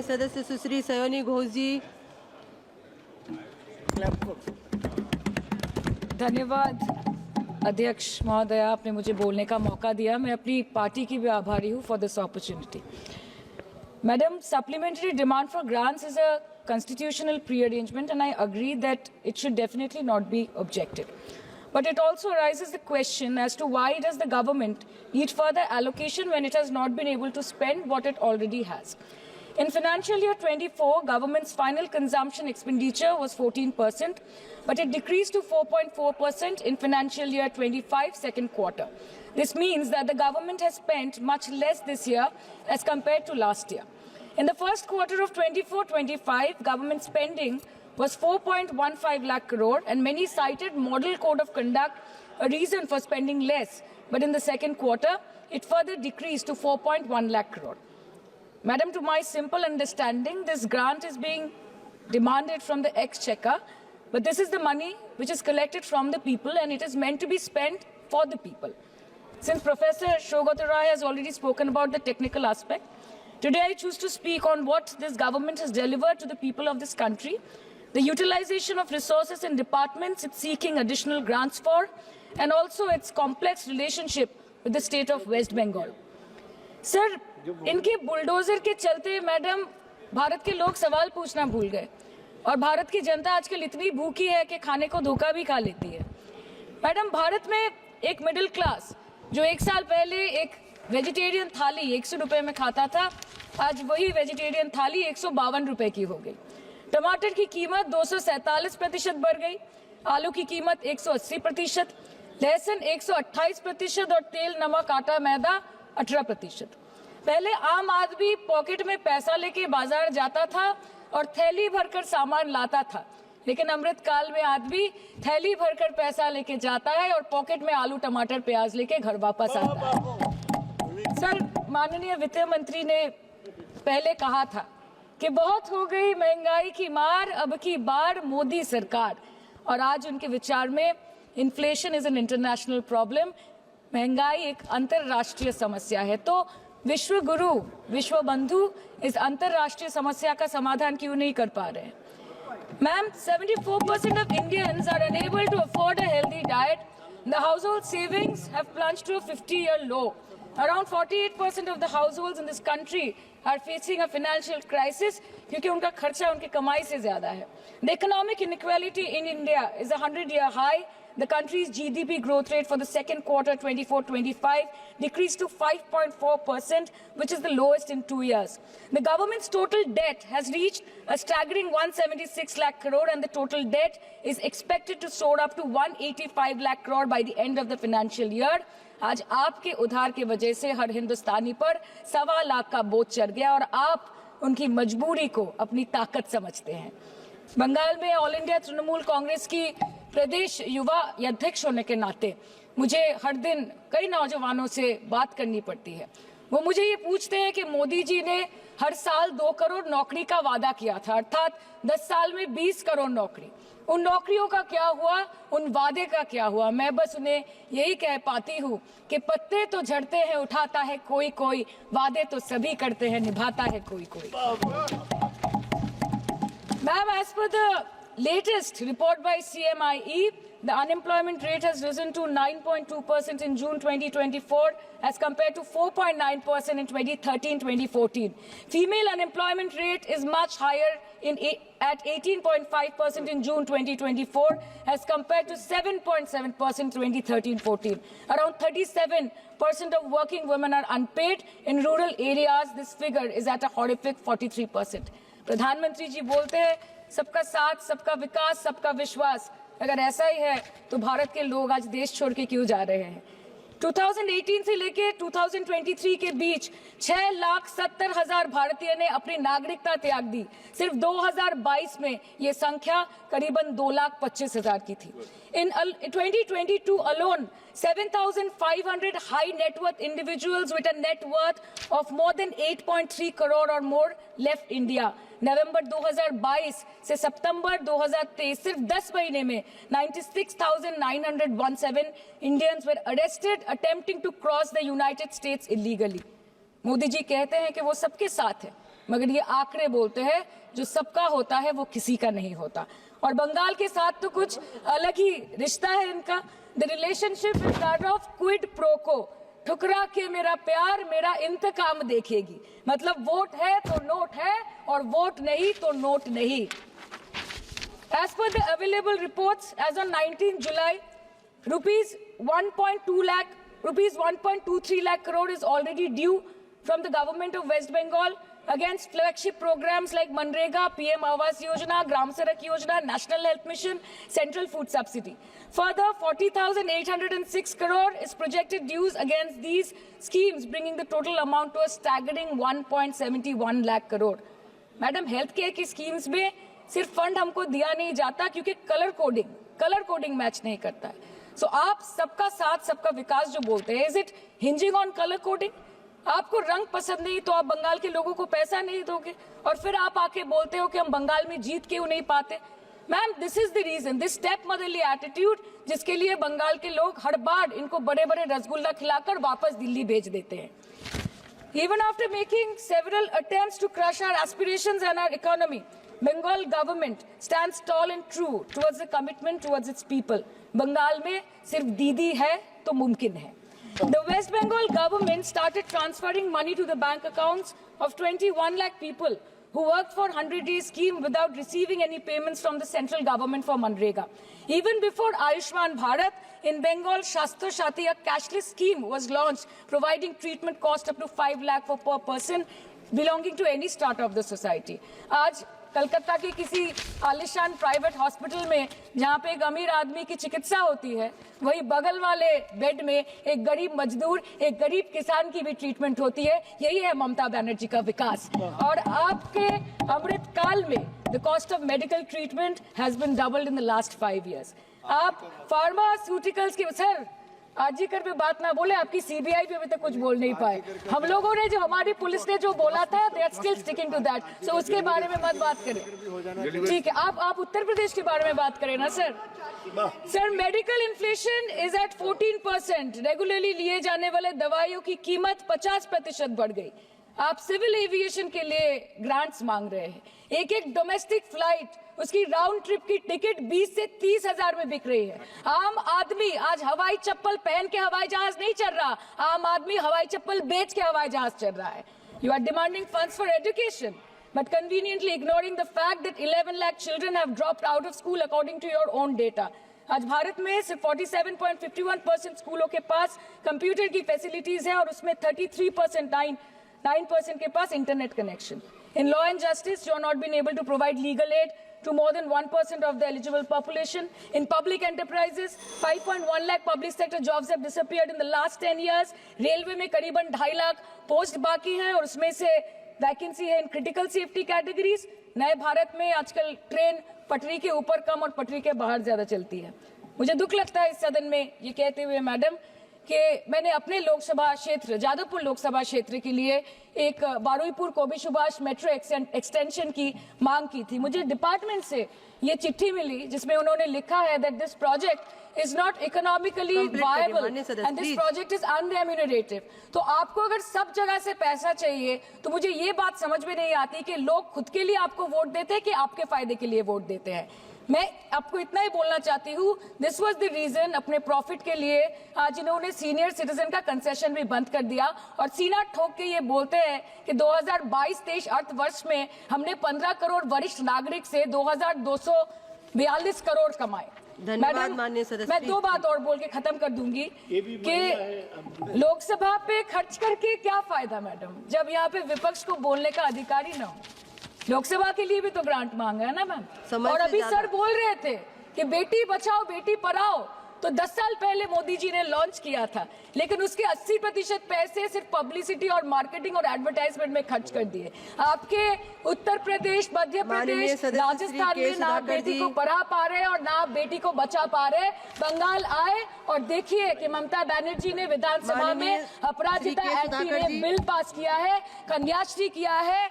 सदस्य सुश्री सयोनी घोष जी। धन्यवाद अध्यक्ष महोदय, आपने मुझे बोलने का मौका दिया। मैं अपनी पार्टी की भी आभारी हूँ for this opportunity. Madam, supplementary demand for grants is a constitutional pre-arrangement and I agree that it should definitely not be objected. But it also raises the question as to why does the government need further allocation when it has not been able to spend what it already has. In financial year 24, government's final consumption expenditure was 14%, but it decreased to 4.4% in financial year 25 second quarter. This means that the government has spent much less this year as compared to last year. In the first quarter of 24-25, government spending was 4.15 lakh crore, and many cited model code of conduct a reason for spending less. But in the second quarter, it further decreased to 4.1 lakh crore. Madam, to my simple understanding, this grant is being demanded from the exchequer, but this is the money which is collected from the people and it is meant to be spent for the people. Since Professor Shougata Rai has already spoken about the technical aspect, today I choose to speak on what this government has delivered to the people of this country, the utilization of resources and departments it's seeking additional grants for, and also its complex relationship with the state of West Bengal. Sir, इनके bulldozer के चलते madam Bharat के लोग सवाल पूछना भूल गए और भारत की जनता आजकल इतनी भूखी है कि खाने को धोखा भी खा लेती है। मैडम, भारत में एक मिडिल क्लास जो एक साल पहले एक वेजिटेरियन थाली 100 रुपए में खाता था, आज वही वेजिटेरियन थाली 152 रुपए की हो गई। टमाटर की कीमत 247% बढ़ गई, आलू की कीमत 180%, लहसुन 128% और तेल, नमक, आटा, मैदा 18%। पहले आम आदमी पॉकेट में पैसा लेके बाजार जाता था और थैली भरकर सामान लाता था, लेकिन अमृतकाल में आदमी थैली भरकर पैसा लेके जाता है और पॉकेट में आलू, टमाटर, प्याज लेके घर वापस आता है। सर, माननीय वित्त मंत्री ने पहले कहा था कि बहुत हो गई महंगाई की मार, अब की बार मोदी सरकार, और आज उनके विचार में inflation is an international problem, महंगाई एक अंतरराष्ट्रीय समस्या है। तो विश्व गुरु, विश्व बंधु इस अंतरराष्ट्रीय समस्या का समाधान क्यों नहीं कर पा रहे हैं? Ma'am, 74% of Indians are unable to afford a healthy diet. The household savings have plunged to a 50-year low. Around 48% of the households in this country are facing a financial crisis क्योंकि उनका खर्चा उनकी कमाई से ज्यादा है. The economic inequality in India is a 100-year high. The country's GDP growth rate for the second quarter 24-25 decreased to 5.4%, which is the lowest in 2 years. The government's total debt has reached a staggering 176 lakh crore, and the total debt is expected to soar up to 185 lakh crore by the end of the financial year. आज आपके उधार की वजह से हर हिंदुस्तानी पर 1.25 लाख का बोझ चढ़ गया और आप उनकी मजबूरी को अपनी ताकत समझते हैं। बंगाल में ऑल इंडिया तृणमूल कांग्रेस की प्रदेश युवा अध्यक्ष होने के नाते मुझे हर दिन कई नौजवानों से बात करनी पड़ती है। वो मुझे ये पूछते हैं कि मोदी जी ने हर साल 2 करोड़ नौकरी का वादा किया था, अर्थात 10 साल में 20 करोड़ नौकरी। उन नौकरियों का क्या हुआ, उन वादे का क्या हुआ? मैं बस उन्हें यही कह पाती हूँ कि पत्ते तो झड़ते हैं, उठाता है कोई कोई, वादे तो सभी करते हैं, निभाता है कोई कोई। Ma'am, as per the latest report by CMIE, the unemployment rate has risen to 9.2% in June 2024 as compared to 4.9% in 2013-2014. Female unemployment rate is much higher at 18.5% in June 2024 as compared to 7.7% 2013-14. Around 37% of working women are unpaid. In rural areas, this figure is at a horrific 43%. प्रधानमंत्री जी बोलते हैं सबका साथ, सबका विकास, सबका विश्वास। अगर ऐसा ही है तो भारत के लोग आज देश छोड़ के क्यों जा रहे हैं? 2018 से लेके 2023 के बीच 6,70,000 भारतीय ने अपनी नागरिकता त्याग दी। सिर्फ 2022 में ये संख्या करीबन 2,25,000 की थी। In 2022 alone, 7,500 high net worth individuals with a net worth of more than 8.3 crore or more left India. नवंबर 2022 से सितंबर 2023 सिर्फ 10 महीने में 96,917 Indians were arrested attempting to cross the United States illegally. Modi ji कहते हैं कि वो सबके साथ है, मगर ये आंकड़े बोलते हैं जो सबका होता है वो किसी का नहीं होता। और बंगाल के साथ तो कुछ अलग ही रिश्ता है इनका। The relationship is that of quid pro को, ठुकरा के मेरा प्यार मेरा इंतकाम देखेगी। मतलब वोट है तो नोट है और वोट नहीं तो नोट नहीं। As per the available reports, as on 19 July, rupees 1.23 lakh crore is already due from the government of West Bengal against flagship programs like Manrega, PM Awas Yojana, Gram Sadak Yojana, National Health Mission, Central Food Subsidy. Further, 40,806 crore is projected dues against these schemes, bringing the total amount to a staggering 1.71 lakh crore. Madam, health care की schemes में सिर्फ fund हमको दिया नहीं जाता क्योंकि colour coding match नहीं करता है। सो आप सबका साथ सबका विकास जो बोलते हैं, is it hinging on colour coding? आपको रंग पसंद नहीं तो आप बंगाल के लोगों को पैसा नहीं दोगे और फिर आप आके बोलते हो कि हम बंगाल में जीत क्यों नहीं पाते। Ma'am, this is the reason, this step motherly attitude, जिसके लिए बंगाल के लोग हर बार इनको बड़े बड़े रसगुल्ला खिलाकर वापस दिल्ली भेज देते हैं। Even after making several attempts to crush our aspirations and our economy, Bengal government stands tall and true towards the commitment towards its people. Bengal में सिर्फ दीदी है तो मुमकिन है। The West Bengal government started transferring money to the bank accounts of 21 lakh people who worked for 100-day scheme without receiving any payments from the central government for Manrega. Even before Ayushman Bharat, in Bengal, Shastra Shati, a cashless scheme was launched, providing treatment cost up to 5 lakh for per person belonging to any strata of the society. आज कलकत्ता के किसी आलिशान private hospital में जहां पे एक अमीर आदमी की चिकित्सा होती है, वही बगल वाले बेड में एक गरीब मजदूर, एक गरीब किसान की भी ट्रीटमेंट होती है। यही है ममता बनर्जी का विकास। और आपके अमृत काल में the cost of medical treatment has been doubled in the last 5 years। आप फार्मास्यूटिकल्स के सर आरजीकर पे बात ना बोले, आपकी सीबीआई पे अभी तक कुछ बोल नहीं पाए। हम लोगों ने जो, हमारी पुलिस ने जो बोला था, they are still sticking to that. So उसके बारे में मत बात करें, ठीक है? आप उत्तर प्रदेश के बारे में बात करें ना sir. Sir, medical inflation is at 14%। Regularly लिए जाने वाले दवाइयों की कीमत 50% बढ़ गई। आप सिविल एविएशन के लिए ग्रांट्स मांग रहे हैं। एक एक डोमेस्टिक फ्लाइट, उसकी राउंड ट्रिप की टिकट 20 से 30 हजार में बिक रही है। आम आदमी आज हवाई चप्पल पहन के हवाई जहाज नहीं चल रहा, आम आदमी हवाई चप्पल बेच के हवाई जहाज चल रहा है। You are demanding funds for education but conveniently ignoring the fact that 11 lakh children have dropped out of school according to your own data. आज भारत में सिर्फ 47.51% स्कूलों के पास कंप्यूटर की फैसिलिटीज है और उसमें 9% के पास internet connection. In law and justice, you are not being able to provide legal aid to more than 1% of the eligible population. In public enterprises, 5.1 lakh public sector jobs have disappeared in the last 10 years. Railway में करीबन 2.5 lakh post बाकी हैं और उसमें से vacancy है in critical safety categories. नए भारत में आजकल ट्रेन पटरी के ऊपर कम और पटरी के बाहर ज्यादा चलती है। मुझे दुख लगता है इस सदन में ये कहते हुए मैडम कि मैंने अपने लोकसभा क्षेत्र जादवपुर लोकसभा क्षेत्र के लिए एक बारुईपुर कोबी सुभाष मेट्रो एक्सटेंशन की मांग की थी। मुझे डिपार्टमेंट से ये चिट्ठी मिली जिसमें उन्होंने लिखा है that this project is not economically viable and this project is unremunerative. तो आपको अगर सब जगह से पैसा चाहिए तो मुझे ये बात समझ में नहीं आती कि लोग खुद के लिए आपको वोट देते हैं कि आपके फायदे के लिए वोट देते हैं। मैं आपको इतना ही बोलना चाहती हूँ, दिस वाज द रीजन अपने प्रॉफिट के लिए आज इन्होंने सीनियर सिटीजन का कंसेशन भी बंद कर दिया और सीना ठोक के ये बोलते हैं कि 2022-23 अर्थ वर्ष में हमने 15 करोड़ वरिष्ठ नागरिक से 2242 करोड़ कमाए। धन्यवाद माननीय सदस्य। मैं 2 बात और बोल के खत्म कर दूंगी कि लोकसभा पे खर्च करके क्या फायदा मैडम, जब यहाँ पे विपक्ष को बोलने का अधिकार ही ना हो। लोकसभा के लिए भी तो ग्रांट मांगा है ना मैम। और अभी सर बोल रहे थे कि बेटी बचाओ बेटी पढ़ाओ तो 10 साल पहले मोदी जी ने लॉन्च किया था, लेकिन उसके 80% पैसे सिर्फ पब्लिसिटी और मार्केटिंग और एडवर्टाइजमेंट में खर्च कर दिए। आपके उत्तर प्रदेश, मध्य प्रदेश, राजस्थान में ना बेटी को पढ़ा पा रहे और ना बेटी को बचा पा रहे। बंगाल आए और देखिए कि ममता बनर्जी ने विधानसभा में अपराजिता एक्ट में बिल पास किया है, कन्याश्री किया है,